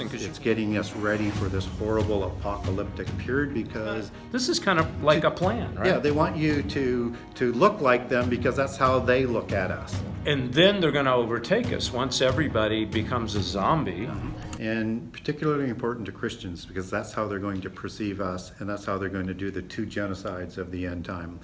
It's getting us ready for this horrible apocalyptic period because this is kind of like a plan, right? Yeah, they want you to look like them because that's how they look at us. And then they're going to overtake us once everybody becomes a zombie. And particularly important to Christians because that's how they're going to perceive us, and that's how they're going to do the 2 genocides of the end time.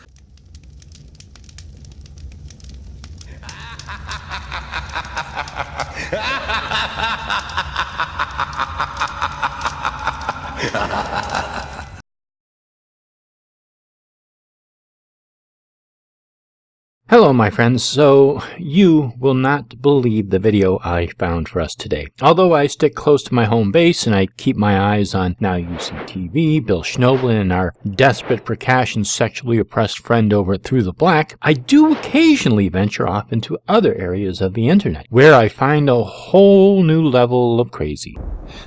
Hello my friends, so you will not believe the video I found for us today. Although I stick close to my home base and I keep my eyes on Now UCTV, Bill Schnoblin, and our desperate for cash and sexually oppressed friend over at Through the Black, I do occasionally venture off into other areas of the internet, where I find a whole new level of crazy.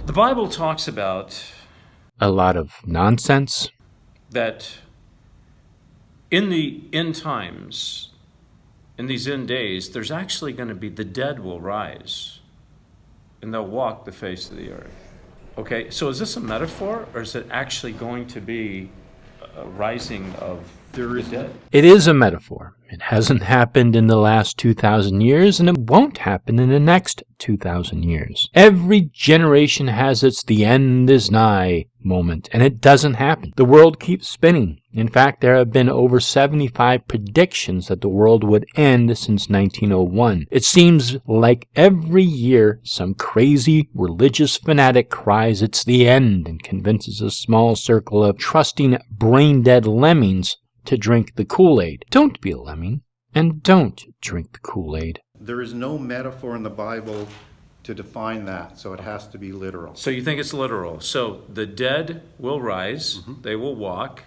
The Bible talks about a lot of nonsense. That in the end times, in these end days, there's actually going to be the dead will rise and they'll walk the face of the earth. Okay, so is this a metaphor or is it actually going to be a rising of the dead? It is a metaphor. It hasn't happened in the last 2,000 years and it won't happen in the next 2,000 years. Every generation has its "the end is nigh" moment, and it doesn't happen. The world keeps spinning. In fact, there have been over 75 predictions that the world would end since 1901. It seems like every year some crazy religious fanatic cries it's the end and convinces a small circle of trusting brain-dead lemmings to drink the Kool-Aid. Don't be a lemming, and don't drink the Kool-Aid. There is no metaphor in the Bible to define that, so it has to be literal. So you think it's literal. So the dead will rise, they will walk.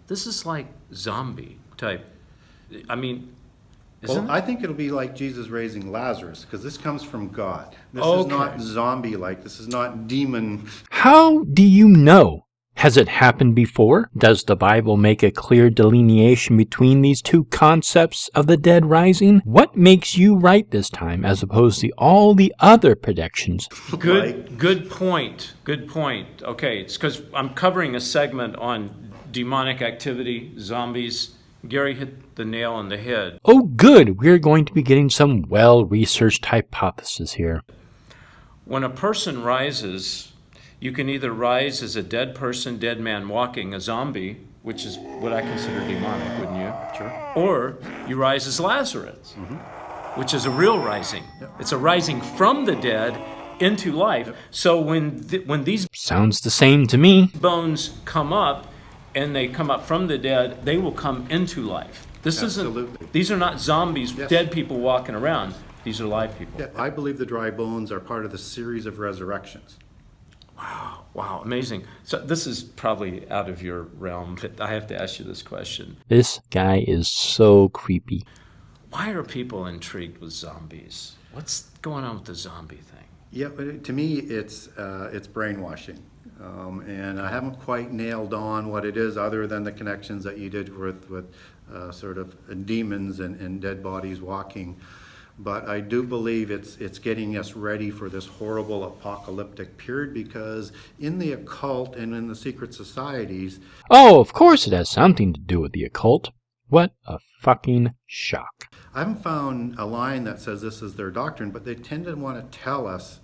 This is like zombie type. I mean, I think it'll be like Jesus raising Lazarus, because this comes from God. This is not zombie-like. This is not demon. How do you know? Has it happened before? Does the Bible make a clear delineation between these two concepts of the dead rising? What makes you right this time as opposed to all the other predictions? Good point. Good point. Okay, it's because I'm covering a segment on demonic activity, zombies. Gary hit the nail on the head. Oh good, we're going to be getting some well-researched hypothesis here. When a person rises, you can either rise as a dead person, dead man walking, a zombie, which is what I consider demonic, wouldn't you? Sure. Or you rise as Lazarus, which is a real rising. It's a rising from the dead into life. So when these sounds the same to me. Bones come up, and they come up from the dead, they will come into life. These are not zombies, dead people walking around. These are live people. Yeah, I believe the dry bones are part of the series of resurrections. Wow, amazing. So this is probably out of your realm, but I have to ask you this question. This guy is so creepy. Why are people intrigued with zombies? What's going on with the zombie thing? Yeah, but to me, it's brainwashing. And I haven't quite nailed on what it is other than the connections that you did with sort of demons and dead bodies walking. But I do believe it's getting us ready for this horrible apocalyptic period because in the occult and in the secret societies... Oh, of course it has something to do with the occult. What a fucking shock. I haven't found a line that says this is their doctrine, but they tend to want to tell us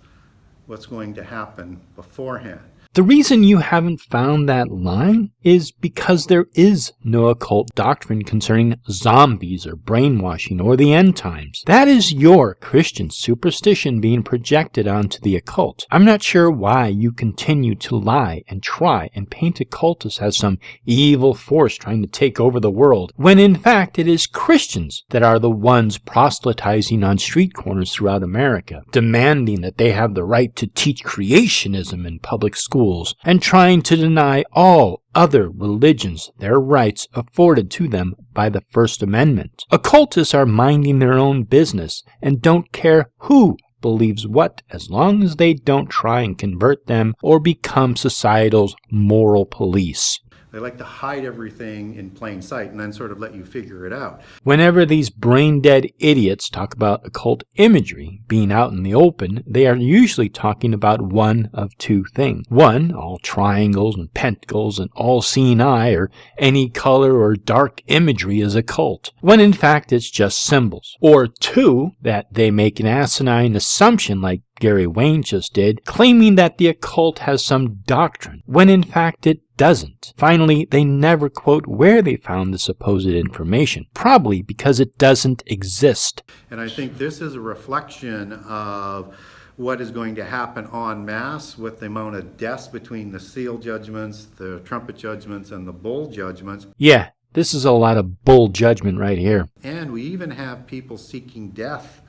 what's going to happen beforehand. The reason you haven't found that line is because there is no occult doctrine concerning zombies or brainwashing or the end times. That is your Christian superstition being projected onto the occult. I'm not sure why you continue to lie and try and paint occultists as some evil force trying to take over the world, when in fact it is Christians that are the ones proselytizing on street corners throughout America, demanding that they have the right to teach creationism in public schools, and trying to deny all other religions their rights afforded to them by the First Amendment. Occultists are minding their own business and don't care who believes what as long as they don't try and convert them or become societal's moral police. They like to hide everything in plain sight and then sort of let you figure it out. Whenever these brain-dead idiots talk about occult imagery being out in the open, they are usually talking about one of two things. One, all triangles and pentacles and all-seeing eye or any color or dark imagery is occult, when in fact it's just symbols. Or two, that they make an asinine assumption like Gary Wayne just did, claiming that the occult has some doctrine, when in fact it doesn't. Finally, they never quote where they found the supposed information, probably because it doesn't exist. And I think this is a reflection of what is going to happen en masse with the amount of deaths between the seal judgments, the trumpet judgments, and the bull judgments. Yeah, this is a lot of bull judgment right here. And we even have people seeking death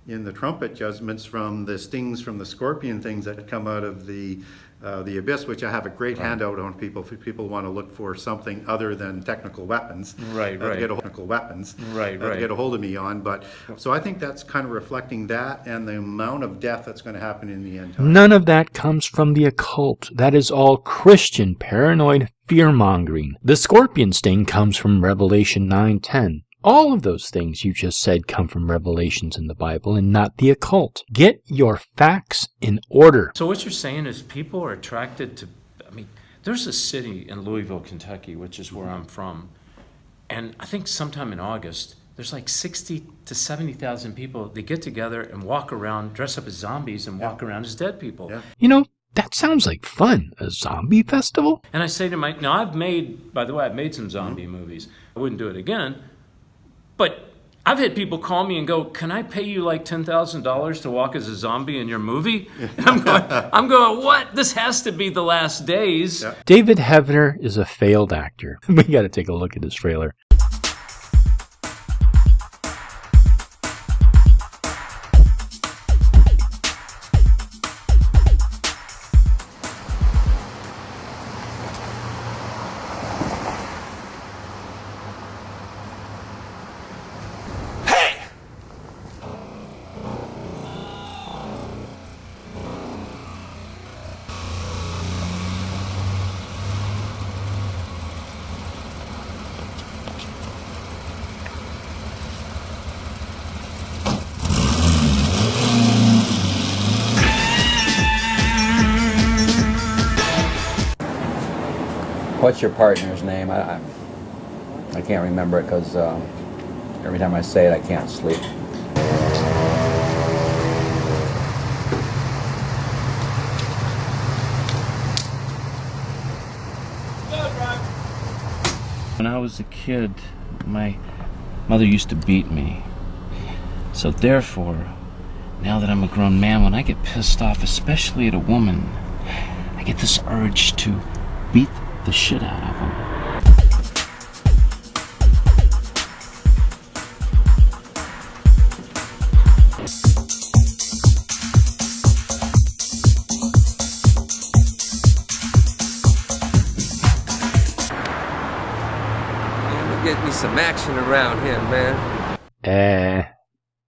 in the trumpet judgments from the stings from the scorpion things that come out of the abyss, which I have a great handout on people if people want to look for something other than technical weapons. Right. To get a technical weapons. Right. To get a hold of me on. But so I think that's kind of reflecting that and the amount of death that's going to happen in the end time. None of that comes from the occult. That is all Christian paranoid fear-mongering. The scorpion sting comes from Revelation 9:10. All of those things you just said come from revelations in the Bible and not the occult. Get your facts in order. So what you're saying is people are attracted to, I mean, there's a city in Louisville, Kentucky, which is where I'm from, and I think sometime in August, there's like 60 to 70,000 people. They get together and walk around, dress up as zombies and walk around as dead people. Yeah. You know, that sounds like fun. A zombie festival? And I say to now I've made some zombie movies. I wouldn't do it again. But I've had people call me and go, "Can I pay you like $10,000 to walk as a zombie in your movie?" And I'm going, what? This has to be The Last Days. Yeah. David Heather is a failed actor. We got to take a look at his trailer. What's your partner's name? I can't remember it because every time I say it, I can't sleep. When I was a kid, my mother used to beat me. So therefore, now that I'm a grown man, when I get pissed off, especially at a woman, I get this urge to beat the shit out of them. Get me some action around here, man.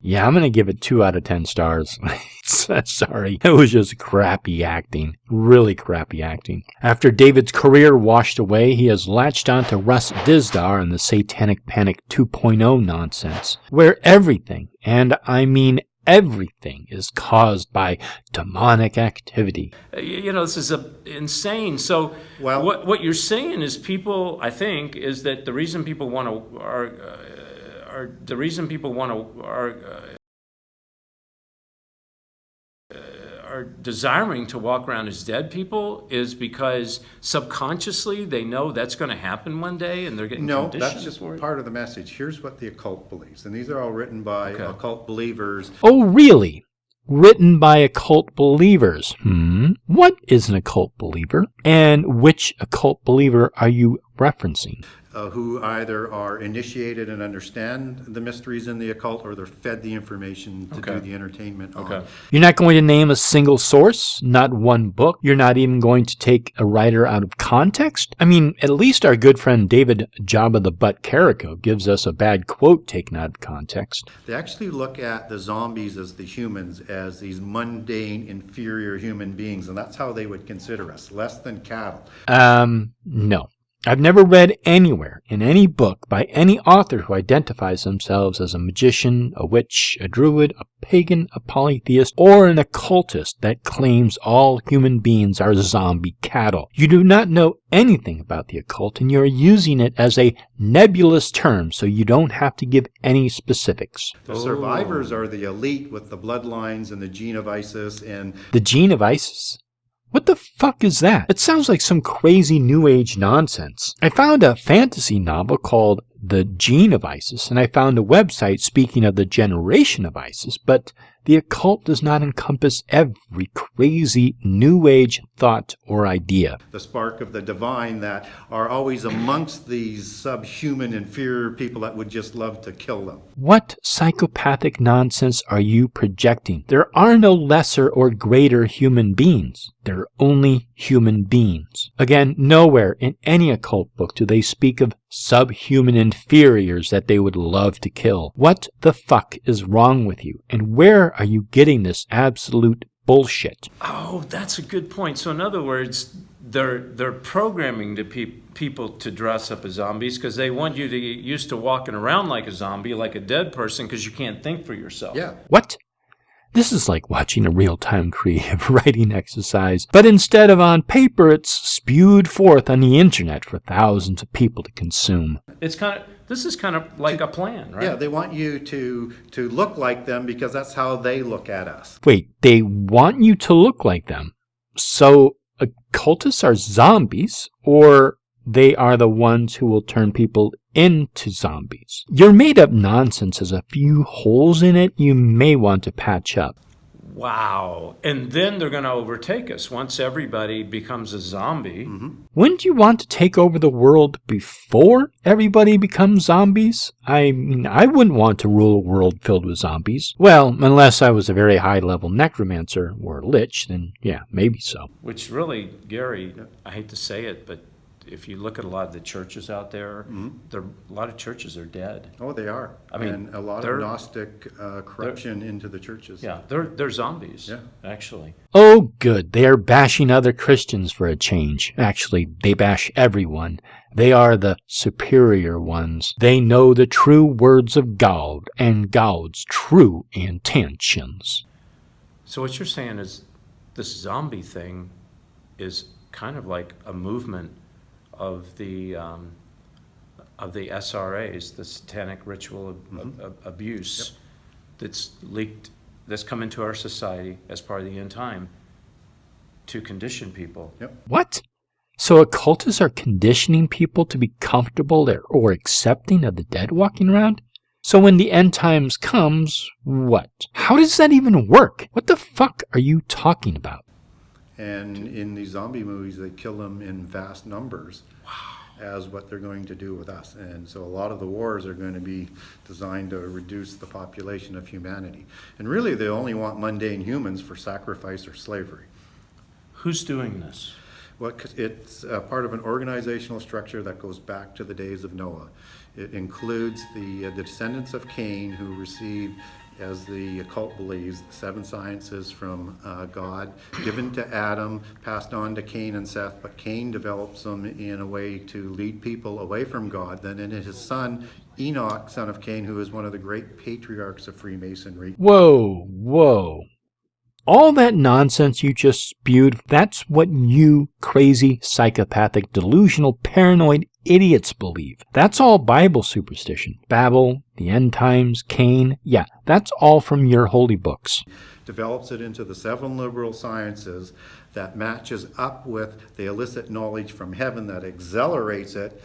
Yeah, I'm going to give it 2 out of 10 stars. Sorry, it was just crappy acting. Really crappy acting. After David's career washed away, he has latched on to Russ Dizdar and the Satanic Panic 2.0 nonsense, where everything, and I mean everything, is caused by demonic activity. You know, this is insane. So Well- what you're saying is people, I think, is that the reason people want to are desiring to walk around as dead people is because subconsciously they know that's going to happen one day and they're getting No, conditioned that's just for it. part of the message. Here's what the occult believes, and these are all written by Okay. occult believers. Oh, really? Written by occult believers. What is an occult believer? And which occult believer are you referencing? Who either are initiated and understand the mysteries in the occult, or they're fed the information to Okay. do the entertainment on. Okay. You're not going to name a single source, not one book. You're not even going to take a writer out of context. I mean, at least our good friend David Jabba the Butt Carrico gives us a bad quote taken out of context. They actually look at the zombies as the humans, as these mundane, inferior human beings, and that's how they would consider us, less than cattle. No. I've never read anywhere in any book by any author who identifies themselves as a magician, a witch, a druid, a pagan, a polytheist, or an occultist that claims all human beings are zombie cattle. You do not know anything about the occult, and you're using it as a nebulous term, so you don't have to give any specifics. The survivors are the elite with the bloodlines and the gene of ISIS and... The gene of ISIS? What the fuck is that? It sounds like some crazy New Age nonsense. I found a fantasy novel called The Gene of ISIS, and I found a website speaking of the generation of ISIS, but the occult does not encompass every crazy New Age thought or idea. The spark of the divine that are always amongst these subhuman inferior people that would just love to kill them. What psychopathic nonsense are you projecting? There are no lesser or greater human beings. There are only human beings. Again, nowhere in any occult book do they speak of subhuman inferiors that they would love to kill. What the fuck is wrong with you? And where are you getting this absolute bullshit? Oh, that's a good point. So in other words, they're programming to people to dress up as zombies because they want you to get used to walking around like a zombie, like a dead person, because you can't think for yourself. Yeah. What? This is like watching a real-time creative writing exercise, but instead of on paper, it's spewed forth on the internet for thousands of people to consume. This is kind of like a plan, right? Yeah, they want you to look like them because that's how they look at us. Wait, they want you to look like them? So occultists are zombies, or they are the ones who will turn people into zombies? Your made-up nonsense has a few holes in it you may want to patch up. Wow. And then they're going to overtake us once everybody becomes a zombie. Mm-hmm. Wouldn't you want to take over the world before everybody becomes zombies? I mean, I wouldn't want to rule a world filled with zombies. Well, unless I was a very high-level necromancer or lich, then yeah, maybe so. Which really, Gary, I hate to say it, but if you look at a lot of the churches out there, a lot of churches are dead. Oh, they are. I mean, and a lot of Gnostic corruption into the churches. Yeah, they're zombies, yeah, actually. Oh, good. They are bashing other Christians for a change. Actually, they bash everyone. They are the superior ones. They know the true words of God and God's true intentions. So what you're saying is this zombie thing is kind of like a movement of the SRAs, the satanic ritual abuse, that's leaked, that's come into our society as part of the end time to condition people. Yep. What? So occultists are conditioning people to be comfortable or accepting of the dead walking around? So when the end times comes, what? How does that even work? What the fuck are you talking about? And in these zombie movies, they kill them in vast numbers. Wow. As what they're going to do with us. And so a lot of the wars are going to be designed to reduce the population of humanity. And really, they only want mundane humans for sacrifice or slavery. Who's doing this? Well, it's part of an organizational structure that goes back to the days of Noah. It includes the descendants of Cain, who received, as the occult believes, the 7 sciences from God, given to Adam, passed on to Cain and Seth, but Cain develops them in a way to lead people away from God. Then in his son, Enoch, son of Cain, who is one of the great patriarchs of Freemasonry. Whoa. All that nonsense you just spewed, that's what you crazy, psychopathic, delusional, paranoid idiots believe. That's all Bible superstition. Babel, the end times, Cain, yeah, that's all from your holy books. Develops it into the 7 liberal sciences that matches up with the illicit knowledge from heaven that accelerates it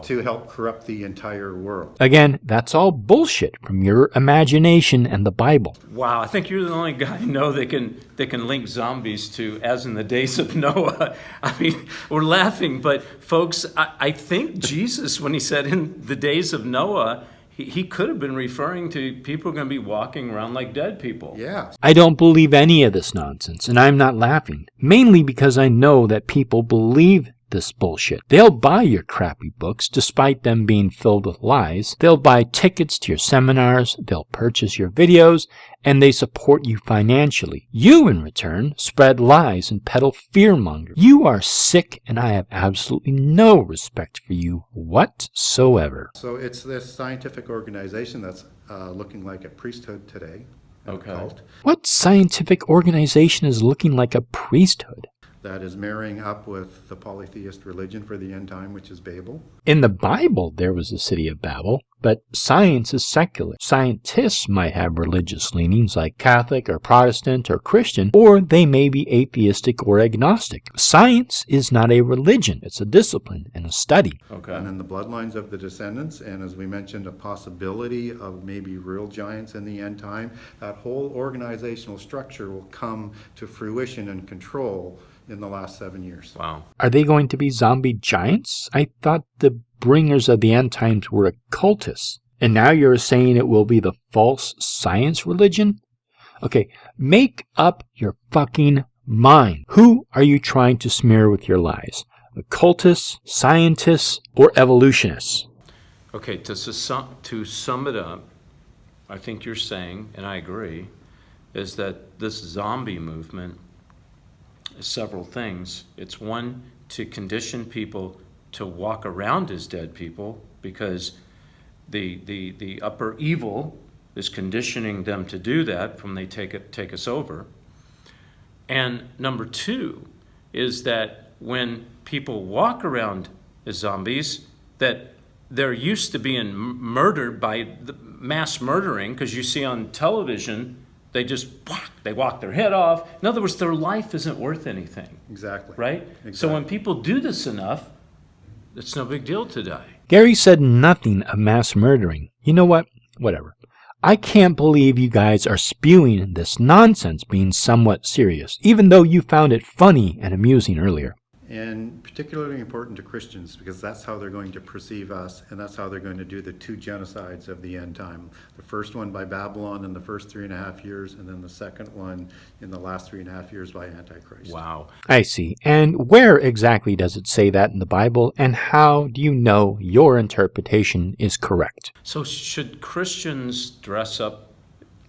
to help corrupt the entire world. Again, that's all bullshit from your imagination and the Bible. Wow, I think you're the only guy I know that can link zombies to as in the days of Noah. I mean, we're laughing, but folks, I think Jesus, when he said in the days of Noah, he could have been referring to people going to be walking around like dead people. Yeah. I don't believe any of this nonsense, and I'm not laughing, mainly because I know that people believe this bullshit. They'll buy your crappy books despite them being filled with lies. They'll buy tickets to your seminars, they'll purchase your videos, and they support you financially. You, in return, spread lies and peddle fear-mongering. You are sick, and I have absolutely no respect for you whatsoever. So it's this scientific organization that's looking like a priesthood today. Okay. Occult, What scientific organization is looking like a priesthood? that is marrying up with the polytheist religion for the end time, which is Babel. In the Bible, there was a city of Babel, but science is secular. Scientists might have religious leanings like Catholic or Protestant or Christian, or they may be atheistic or agnostic. Science is not a religion. It's a discipline and a study. Okay. And then the bloodlines of the descendants, and as we mentioned, a possibility of maybe real giants in the end time. That whole organizational structure will come to fruition and control in the last 7 years. Wow. Are they going to be zombie giants? I thought the bringers of the end times were occultists. And now you're saying it will be the false science religion? Okay, make up your fucking mind. Who are you trying to smear with your lies? Occultists, scientists, or evolutionists? Okay, to sum it up, I think you're saying, and I agree, is that this zombie movement is several things. It's one, to condition people to walk around as dead people, because the upper evil is conditioning them to do that from they take us over. And number two is that when people walk around as zombies, that they're used to being murdered by the mass murdering, because you see on television, they just they walk their head off. In other words, their life isn't worth anything. Exactly. Right? Exactly. So when people do this enough, it's no big deal to die. Gary said nothing of mass murdering. You know what? Whatever. I can't believe you guys are spewing this nonsense being somewhat serious, even though you found it funny and amusing earlier. And particularly important to Christians, because that's how they're going to perceive us, and that's how they're going to do the two genocides of the end time. The first one by Babylon in the first 3.5 years, and then the second one in the last 3.5 years by Antichrist. Wow. I see. And where exactly does it say that in the Bible, and how do you know your interpretation is correct? So should Christians dress up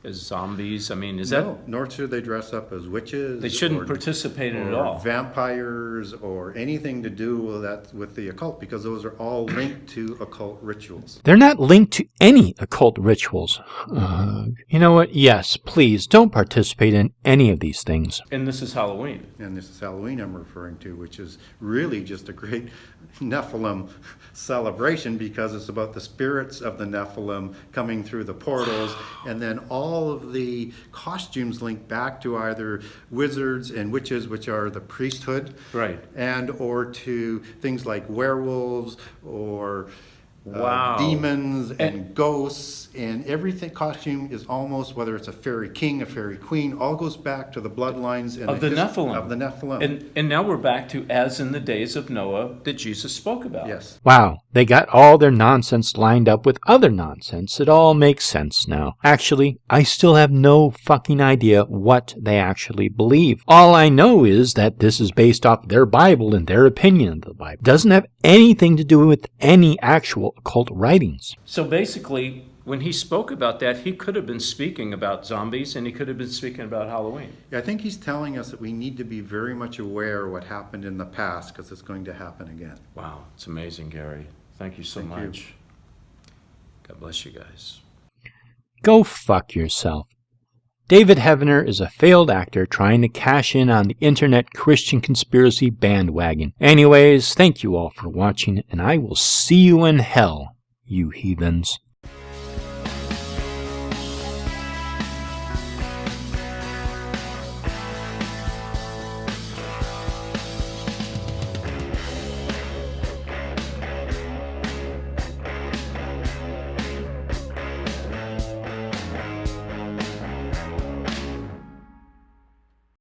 as zombies? I mean, is No, nor should they dress up as witches. They shouldn't participate in it at or all. vampires or anything to do with that, with the occult, because those are all linked to occult rituals. They're not linked to any occult rituals. You know what? Yes, please don't participate in any of these things. And this is Halloween. And this is Halloween I'm referring to, which is really just a great Nephilim celebration, because it's about the spirits of the Nephilim coming through the portals, and then all of the costumes link back to either wizards and witches, which are the priesthood, Right. and or to things like werewolves or Wow. demons and ghosts, and everything. Costume is almost, whether it's a fairy king, a fairy queen, all goes back to the bloodlines and Of the Nephilim. Of the Nephilim. And now we're back to as in the days of Noah that Jesus spoke about. Yes. Wow, they got all their nonsense lined up with other nonsense. It all makes sense now. Actually, I still have no fucking idea what they actually believe. All I know is that this is based off their Bible and their opinion of the Bible. It doesn't have anything to do with any actual occult writings. So basically, when he spoke about that, he could have been speaking about zombies, and he could have been speaking about Halloween. I think he's telling us that we need to be very much aware of what happened in the past, because it's going to happen again. Wow, it's amazing, Gary. Thank you so Thank you. much. God bless you guys. Go fuck yourself. David Heavener is a failed actor trying to cash in on the internet Christian conspiracy bandwagon. Anyways, thank you all for watching, and I will see you in hell, you heathens.